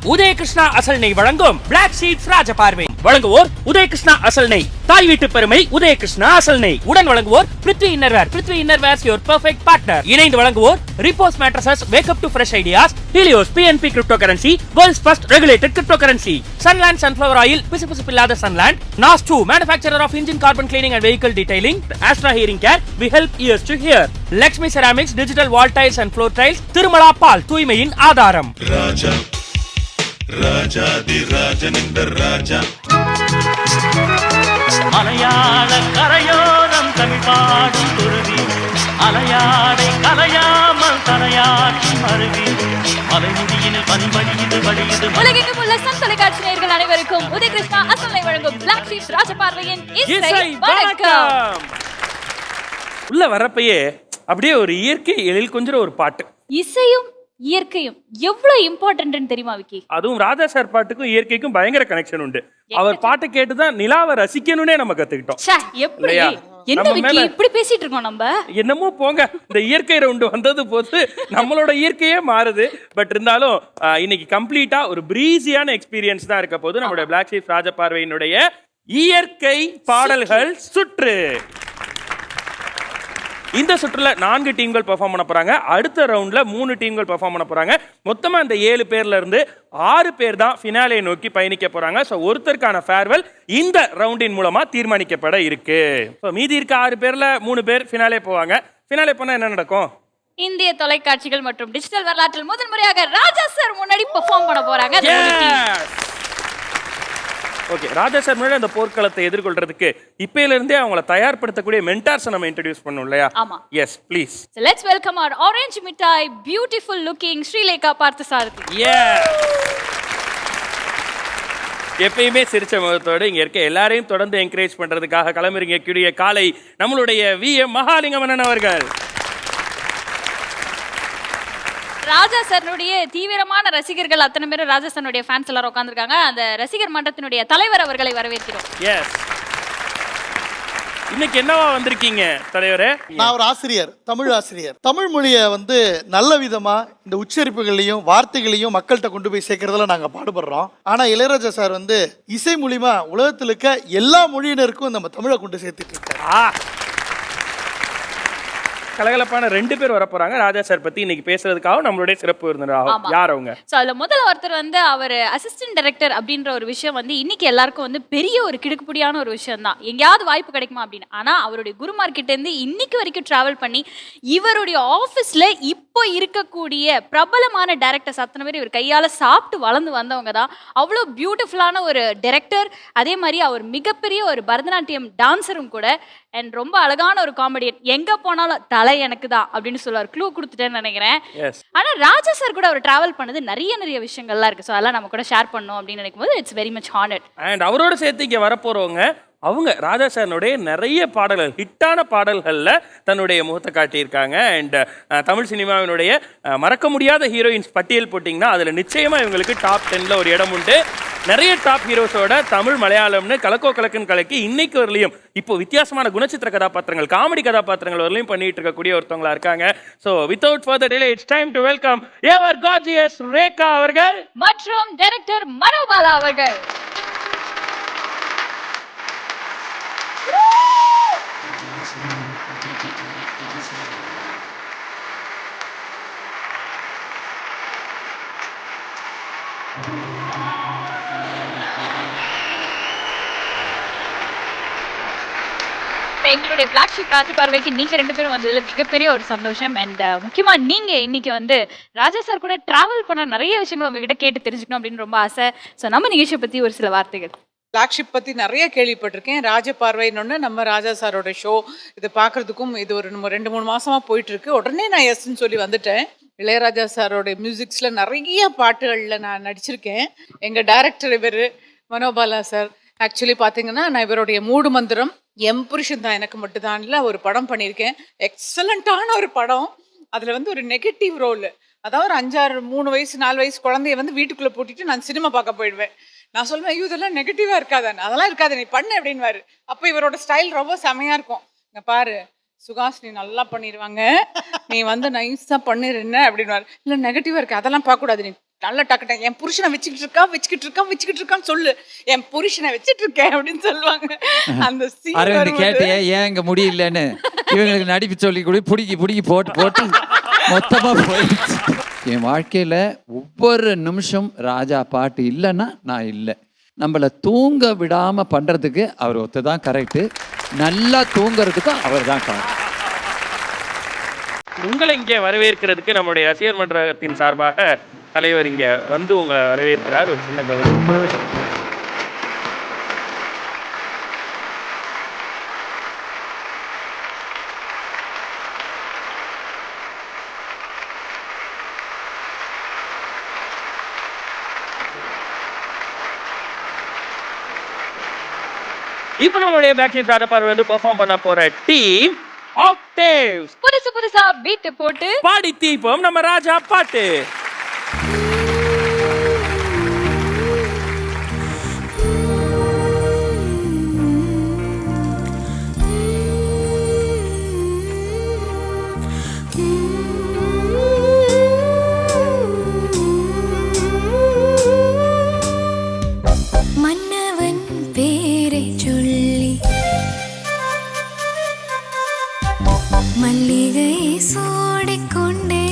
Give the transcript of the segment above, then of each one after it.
உதயகிருஷ்ணா அசல் நெய் வழங்கும் பிளாக் ஷீப்ஸ் ராஜபார்வை. வழங்குவோர் உதயகிருஷ்ணா அசல் நெய், தாய் வீட்டு பெருமை உதயகிருஷ்ணா அசல் நெய். உடன் வழங்குவோர் Prithvi innerwear, Prithvi innerwears your perfect partner. இணைந்து வழங்குவோர் repose mattresses, wake up to fresh ideas, Helios PNP crypto currency, world's first regulated crypto currency, Sunland sunflower oil, பிசுபிசுப்பில்லாத Sunland, NAS 2 manufacturer of engine carbon cleaning and vehicle detailing, Astra hearing care, we help ears to hear, Lakshmi ceramics, digital wall tiles and floor tiles, Tirumala பால், தூய்மையின் ஆதாரம். ராஜா ராஜாதி ராஜனிந்த ராஜா மலையாள கரையோரம் தமிழ் பாடும் குருவி, அலையாடை கலையாமல் தலையாட்டி மருவி, மலைமுடியினில் பனிபடியுது வழியுது. உலகெங்கும் உள்ள சன் தொலைக்காட்சி நேயர்கள் அனைவருக்கும் உதயகிருஷ்ணா அசலை வழங்கும் பிளாக் ஷீப்ஸ் ராஜபார்வையின் இசை வணக்கம். உள்ள வரப்பையே அப்படியே ஒரு இயற்கை எழில் கொஞ்சம் ஒரு பாட்டு. இசையும் இயற்கையும் எவ்வளவு இம்பார்ட்டன்ட்னு தெரியுமா விக்கி? அதுவும் ராஜா சார் பாட்டுக்கும் இயற்கைக்கும் பயங்கர கனெக்ஷன் உண்டு. அவர் பாட்டு கேட்டுதான் நிலாவை ரசிக்கணும்னே நம்ம கத்துக்கிட்டோம். எப்படி என்ன விக்கி இப்படி பேசிட்டு இருக்கோம் நம்ம? என்னமோ போங்க, இந்த இயற்கை ரவுண்டு வந்தது போது நம்மளோட இயற்கையே மாறுது. பட் இருந்தாலும் இன்னைக்கு கம்ப்ளீட்டா ஒரு பிரீசியான எக்ஸ்பீரியன்ஸ் தான் இருக்க போது நம்மளுடைய பிளாக் ஷீப்ஸ் ராஜபார்வையினுடைய இயற்கை பாடல்கள் சுற்று. இந்த சுற்றுல 4 டீம்கள் பெர்ஃபார்ம் பண்ண போறாங்க. அடுத்த ரவுண்ட்ல 3 டீம்கள் பெர்ஃபார்ம் பண்ண போறாங்க. மொத்தமா அந்த 7 பேர்ல இருந்து 6 பேர் தான் ஃபினாலே நோக்கி பயணிக்க போறாங்க. சோ ஒருத்தருக்கான ஃபேர்வெல் இந்த ரவுண்டின் மூலமா தீர்மானிக்கப்பட இருக்கு. சோ மீதி இருக்க 6 பேர்ல 3 பேர் ஃபினாலே போவாங்க. ஃபினாலே போனா என்ன நடக்கும்? இந்திய தொலைக்காட்சிகள் மற்றும் டிஜிட்டல் வரலாற்றில் முதல் முறையாக ராஜா சார் முன்னாடி பெர்ஃபார்ம் பண்ண போறாங்க. ஓகே, ராஜா சார் முன்னாடி அந்த போர்க்களத்தை எதிர்கொள்றதுக்கு இப்பையில இருந்தே அவங்கள தயார்படுத்தக்கூடிய மென்டார்ஸ் நம்ம இன்ட்ரோடியூஸ் பண்ணோம் இல்லையா? ஆமா. Yes please. So let's welcome our orange மிட்டாய் beautiful looking ஸ்ரீலேகா பார்த்தசாரதி. எப்பயுமே சிரிச்ச முகத்தோடு இங்க இருக்க எல்லாரையும் தொடர்ந்து என்கரேஜ் பண்றதுக்காக களமிறங்க கூடிய காலை நம்மளுடைய VM மகாலிங்கமன்னன் அவர்கள். ராஜா சாருடைய தீவிரமான ரசிகர்கள் அத்தனை பேரும் ராஜா சாருடைய ஃபேன்ஸ் எல்லாரும் உட்கார்ந்திருக்காங்க. அந்த ரசிகர் மன்றத்தினுடைய தலைவர் அவர்களை வரவேற்கிறோம். எஸ், இன்னைக்கு என்னவா வந்திருக்கீங்க தலைவரே? நான் ஒரு ஆசிரியர், தமிழ் ஆசிரியர். தமிழ் மொழியை நல்ல விதமா இந்த உச்சரிப்புகளையும் வார்த்தைகளையும் மக்கள்கிட்ட கொண்டு போய் சேர்க்கறதுல நாங்க பாடுபடுறோம். ஆனா இளையராஜா சார் இசை மூலியமா உலகத்தில் இருக்க எல்லா மொழியினருக்கும் நம்ம தமிழை கொண்டு சேர்த்துட்டு இருக்காரு. கலகலப்பான 2 பேர் வர போறாங்க ராஜா சார் பத்தி இன்னைக்கு பேசுறதுக்காக நம்மளுடைய சிறப்பு விருந்தினர். யார் அவங்க? சோ அதுல முதல்ல ஒருத்தர் அவர் அசிஸ்டன்ட் டைரக்டர் அப்படின்ற ஒரு விஷயம் இன்னைக்கு எல்லாருக்கும் பெரிய ஒரு கிடுக்குப்படியான ஒரு விஷயம் தான். எங்கேயாவது வாய்ப்பு கிடைக்குமா அப்படின்னு. ஆனா அவருடைய குருமார் கிட்ட இருந்து இன்னைக்கு வரைக்கும் டிராவல் பண்ணி இவருடைய ஆபீஸ்ல இப்போ இருக்கக்கூடிய பிரபலமான டைரக்டர்ஸ் அத்தனை பேர் இவர் கையால சாப்பிட்டு வளர்ந்து வந்தவங்க தான். அவ்வளோ பியூட்டிஃபுல்லான ஒரு டைரக்டர். அதே மாதிரி அவர் மிகப்பெரிய ஒரு பரதநாட்டியம் டான்சரும் கூட. அண்ட் ரொம்ப அழகான ஒரு காமெடியன். எங்க போனாலும் தலை எனக்கு தான் அப்படின்னு சொல்லுவார். க்ளூ கொடுத்துட்டேன்னு நினைக்கிறேன். ஆனா ராஜா சார் கூட அவர் டிராவல் பண்ணது நிறைய விஷயங்கள்லாம் இருக்கு. ஸோ அதெல்லாம் நம்ம கூட ஷேர் பண்ணணும் அப்படின்னு நினைக்கும் போது it's very much honoured. And அவரோட சேர்த்து இங்க வரப்போறவங்க அவங்க ராஜா சாருடைய நிறைய பாடல்கள், ஹிட்டான பாடல்கள்ல தன்னுடைய முகத்தை காட்டியிருக்காங்க. அண்ட் தமிழ் சினிமாவினுடைய மறக்க முடியாத ஹீரோயின்ஸ் பட்டியல் போட்டிங்கன்னா அதில் நிச்சயமா இவங்களுக்கு டாப் 10ல ஒரு இடம் உண்டு. நிறைய டாப் ஹீரோஸோட தமிழ் மலையாளம்னு கலக்கோ கலக்குன்னு கலக்கி இன்னைக்கு வரலையும் இப்போ வித்தியாசமான குணச்சித்திர கதாபாத்திரங்கள், காமெடி கதாபாத்திரங்கள் வரலையும் பண்ணிட்டு இருக்கக்கூடிய ஒருத்தவங்களா இருக்காங்க. So without further delay it's time to welcome ever gorgeous Rekha அவர்கள் மற்றும் டைரக்டர் மனோபாலா அவர்கள். எங்களுடைய பிளாக் ஷீப் ராஜபார்வைக்கு நீங்க 2 பேரும் வந்ததுல மிகப்பெரிய ஒரு சந்தோஷம். அண்ட் முக்கியமா நீங்க இன்னைக்கு ராஜா சார் கூட டிராவல் பண்ண நிறைய விஷயங்கள் உங்ககிட்ட கேட்டு தெரிஞ்சுக்கணும் அப்படின்னு ரொம்ப ஆசை. ஸோ நம்ம நிகழ்ச்சியை பத்தி ஒரு சில வார்த்தைகள். பிளாக் ஷிப் பற்றி நிறைய கேள்விப்பட்டிருக்கேன். ராஜபார்வைன்னு நம்ம ராஜா சாரோட ஷோ இது பார்க்குறதுக்கும் இது ஒரு 2-3 மாதமாக போயிட்டுருக்கு. உடனே நான் எஸ்ன்னு சொல்லி வந்துட்டேன். இளையராஜா சாரோட மியூசிக்ஸில் நிறைய பாட்டுகளில் நான் நடிச்சிருக்கேன். எங்கள் டைரக்டர் இவர் மனோபாலா சார். ஆக்சுவலி பார்த்தீங்கன்னா நான் இவருடைய மூடு மந்திரம் எம் புருஷன் தான் எனக்கு மட்டும்தான்ல ஒரு படம் பண்ணியிருக்கேன். எக்ஸலண்ட்டான ஒரு படம். அதில் ஒரு நெகட்டிவ் ரோல். அதாவது ஒரு 3 வயசு 4 வயசு குழந்தைய வீட்டுக்குள்ளே பூட்டிட்டு நான் சினிமா பார்க்க போயிடுவேன். நான் சொல்லுவேன், ஐயோ இதெல்லாம் நெகட்டிவா இருக்காதான்னு. அதெல்லாம் இருக்காது, நீ பண்ணு அப்படின்வாரு. அப்போ இவரோட ஸ்டைல் ரொம்ப செமையா இருக்கும். இங்க பாரு சுகாஸ், நீ நல்லா பண்ணிடுவாங்க, நீ நைஸா பண்ணிரு என்ன அப்படின்வாரு. இல்லை நெகட்டிவா இருக்கு, அதெல்லாம் பார்க்கக்கூடாது, நீ நல்லா டக்குட்டேன், என் புருஷனை வச்சுக்கிட்டு இருக்கான்னு சொல்லு, என் புருஷனை வச்சுட்டு இருக்கேன் அப்படின்னு சொல்லுவாங்க. அந்த அரவிந்த் கேட்டியே ஏன் இங்க முடியலன்னு, இவங்களுக்கு நடிப்பு சொல்லி கூட புடிக்கி போட்டு மொத்தமா போயிடுச்சு. என் வாழ்க்கையில ஒவ்வொரு நிமிஷம் ராஜா பாட்டு இல்லைன்னா நான் இல்லை. நம்மளை தூங்க விடாம பண்றதுக்கு அவர் ஒத்துதான் கரெக்டு, நல்லா தூங்குறதுக்கும் அவர் தான் கரெக்ட். உங்களை இங்கே வரவேற்கிறதுக்கு நம்முடைய ரசிகர் மன்றத்தின் சார்பாக தலைவர் இங்க வந்து உங்களை வரவேற்கிறார். ஒரு சின்ன கௌரவம். இப்போ நம்மளுடைய பேக்ஸ்டேஜ் ராஜபார்வை வந்து பெர்ஃபார்ம் பண்ண போற டீம் ஆக்டேவ்ஸ். புதுசா பீட் போட்டு பாடி தீபம் நம்ம ராஜா பாட்டு. மன்னவன் பேரை சொல்லி மல்லிகை சூடிக்கொண்டே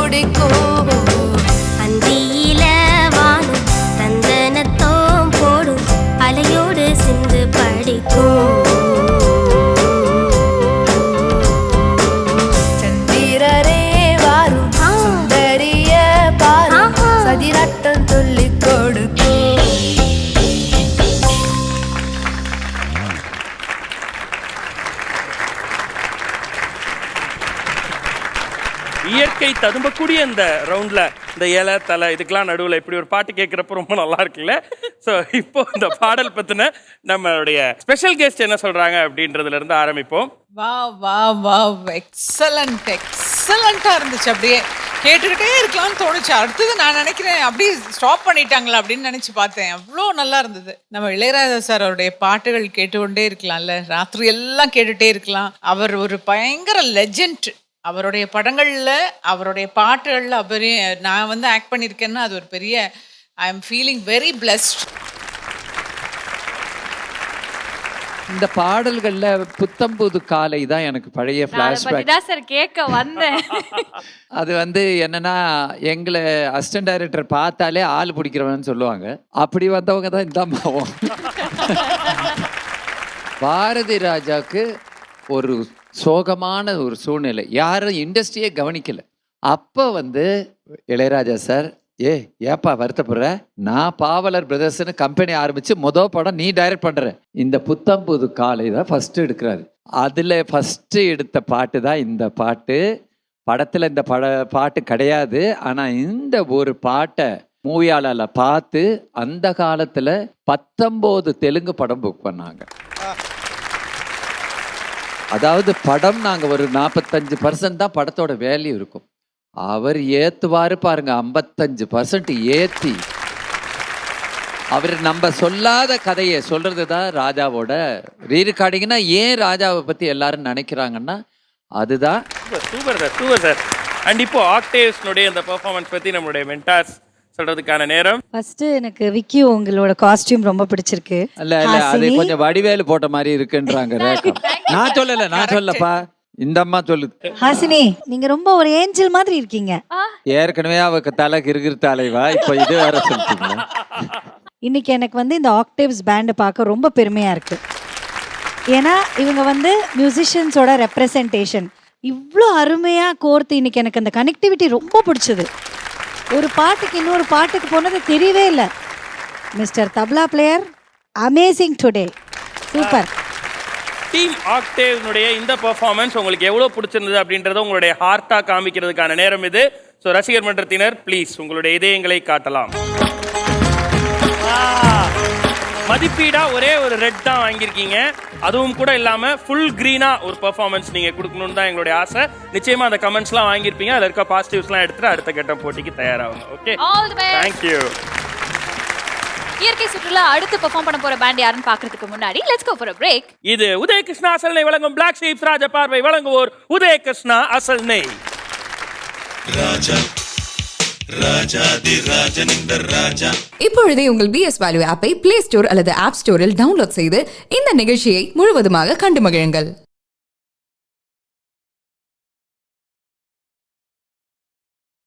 பிடிக்கும். அந்தியில வானம் தந்தனத்தோம் போடும் அலையோடு சிந்து படிக்கும். சந்திரரே வாரும் சுந்தரிய பாரும் சதிராட்டம் சொல்லிக் கொடுக்கும். இயற்கை ததும்பக்கூடிய இந்த ரவுண்ட்ல இந்த இலை தலை இதுக்கெல்லாம் நடுவில் இப்படி ஒரு பாட்டு கேட்குறப்ப ரொம்ப நல்லா இருக்குல்ல. ஸோ இப்போ இந்த பாடல் பத்தின நம்மளுடைய ஸ்பெஷல் கெஸ்ட் என்ன சொல்றாங்க அப்படின்றதுல இருந்து ஆரம்பிப்போம். வா வா வா எக்ஸலண்டா இருந்துச்சு. அப்படியே கேட்டுக்கிட்டே இருக்கலாம்னு தோணுச்சு. அடுத்தது நான் நினைக்கிறேன் அப்படியே ஸ்டாப் பண்ணிட்டாங்களா அப்படின்னு நினைச்சு பார்த்தேன். அவ்வளோ நல்லா இருந்தது. நம்ம இளையராஜா சார் அவருடைய பாட்டுகள் கேட்டுக்கொண்டே இருக்கலாம்ல, ராத்திரி எல்லாம் கேட்டுட்டே இருக்கலாம். அவர் ஒரு பயங்கர லெஜெண்ட். அவருடைய படங்கள்ல அவருடைய பாட்டுகள்ல நான் வந்து ஆக்ட் பண்ணியிருக்கேன்னா அது ஒரு பெரிய I am feeling very blessed. இந்த பாடல்கள்ல புத்தம்புது காலை தான் எனக்கு பழைய ஃபிளாஷ்பேக் சார் கேட்க வந்தேன். அது வந்து என்னன்னா, எங்களை அசிஸ்டன்ட் டைரக்டர் பார்த்தாலே ஆள் பிடிக்கிறவன்னு சொல்லுவாங்க. அப்படி வந்தவங்க தான் இந்த அம்மாவும். பாரதி ராஜாக்கு ஒரு சோகமான ஒரு சூழ்நிலை, யாரும் இண்டஸ்ட்ரியே கவனிக்கல. அப்போ வந்து இளையராஜா சார், ஏப்பா வருத்தப்படுற, நான் பாவலர் பிரதர்ஸ்னு கம்பெனி ஆரம்பிச்சு படம் நீ டைரக்ட் பண்ற, இந்த புத்தம்புது காலை தான் ஃபர்ஸ்ட் எடுக்கிறாரு. அதுல ஃபர்ஸ்ட் எடுத்த பாட்டு தான் இந்த பாட்டு. படத்துல இந்த பாட்டு கிடையாது. ஆனா இந்த ஒரு பாட்டை மூவியாளால பார்த்து அந்த காலத்துல 19 தெலுங்கு படம் புக் பண்ணாங்க. அதாவது படம் நாங்க ஒரு 45% தான் படத்தோட வேல்யூ இருக்கும். அவர் ஏத்துவாரு பாருங்க, 55% ஏத்தி அவர் நம்ம சொல்லாத கதையை சொல்றது தான் ராஜாவோட ரீரெக்கார்டிங்னா. ஏன் ராஜாவை பத்தி எல்லாரும் நினைக்கிறாங்கன்னா அதுதான். Super sir, super sir. And இப்போ ஆக்டேவ்ஸ்னுடைய அந்த பெர்ஃபார்மன்ஸ் பத்தி நம்மளுடைய மென்டார்ஸ் சொல்றதுக்கான நேரம். ஃபர்ஸ்ட் எனக்கு விக்கி உங்களோட காஸ்டியூம் ரொம்ப பிடிச்சிருக்கு. இல்ல அது கொஞ்சம் வடிவேலு போட்ட மாதிரி இருக்குன்றாங்க ரேகா. நான் சொல்லப்பா, இந்த அம்மா சொல்லுது. ஹாசினி, நீங்க ரொம்ப ஒரு ஏஞ்சல் மாதிரி இருக்கீங்க. ஏற்கனவே அவக்கு தலை கிறுகிறு தலைவா, இப்போ இது வேற சொல்லிட்டீங்க. இன்னைக்கு எனக்கு வந்து இந்த ஆக்டேவ்ஸ் பேண்டை பார்க்க ரொம்ப பெருமையா இருக்கு. ஏன்னா இவங்க வந்து மியூசிஷியன்ஸோட ரெப்ரசன்டேஷன் இவ்வளோ அருமையா கோர்த்து இன்னைக்கு எனக்கு அந்த கனெக்டிவிட்டி ரொம்ப பிடிச்சது. ஒரு பாட்டுக்கு இன்னொரு பாட்டுக்கு போனது தெரியவே இல்லை. Mister tabla player, amazing today, super. Team ஆக்டேவ்னுடைய இந்த பெர்ஃபார்மன்ஸ் உங்களுக்கு எவ்வளவு பிடிச்சிருந்தது அப்படின்றத உங்களுடைய ஹார்ட்டா காமிக்கிறதுக்கான நேரம் இது. ஸோ ரசிகர் மன்றத்தினர் ப்ளீஸ் உங்களுடைய இதயங்களை காட்டலாம். மதிப்பீடா ஒரே ஒரு ரெட் தான் வாங்கியிருக்கீங்க. அதுவும் கூட இல்லாம ஃபுல் கிரீனா ஒரு பெர்ஃபார்மன்ஸ் நீங்க கொடுக்கணும்னு தான் எங்களுடைய ஆசை. நிச்சயமா அந்த கமெண்ட்ஸ்லாம் வாங்கியிருப்பீங்க. அதில் இருக்க பாசிட்டிவ்ஸ்லாம் எடுத்துட்டு அடுத்த கட்ட போட்டிக்கு தயாராகுங்க. Okay, thank you. இயற்கை சுற்றுலா அடுத்து பெர்ஃபார்ம் பண்ண போற பேண்ட் யாருன்னு பாக்குறதுக்கு முன்னாடி let's go for a break. இது உதயகிருஷ்ணா அசல்னை வழங்கும் பிளாக் ஷீப்ஸ் ராஜ பார்வை வழங்குவோர் உதயகிருஷ்ணா அசல்னை. ராஜா ராஜாதி ராஜனிந்த ராஜா. இப்பொழுதே உங்கள் BS Value ஆப்பை பிளே ஸ்டோர் அல்லது ஆப் ஸ்டோரில் டவுன்லோட் செய்து இந்த நிகழ்ச்சியை முழுவதுமாக கண்டு மகிழுங்கள்.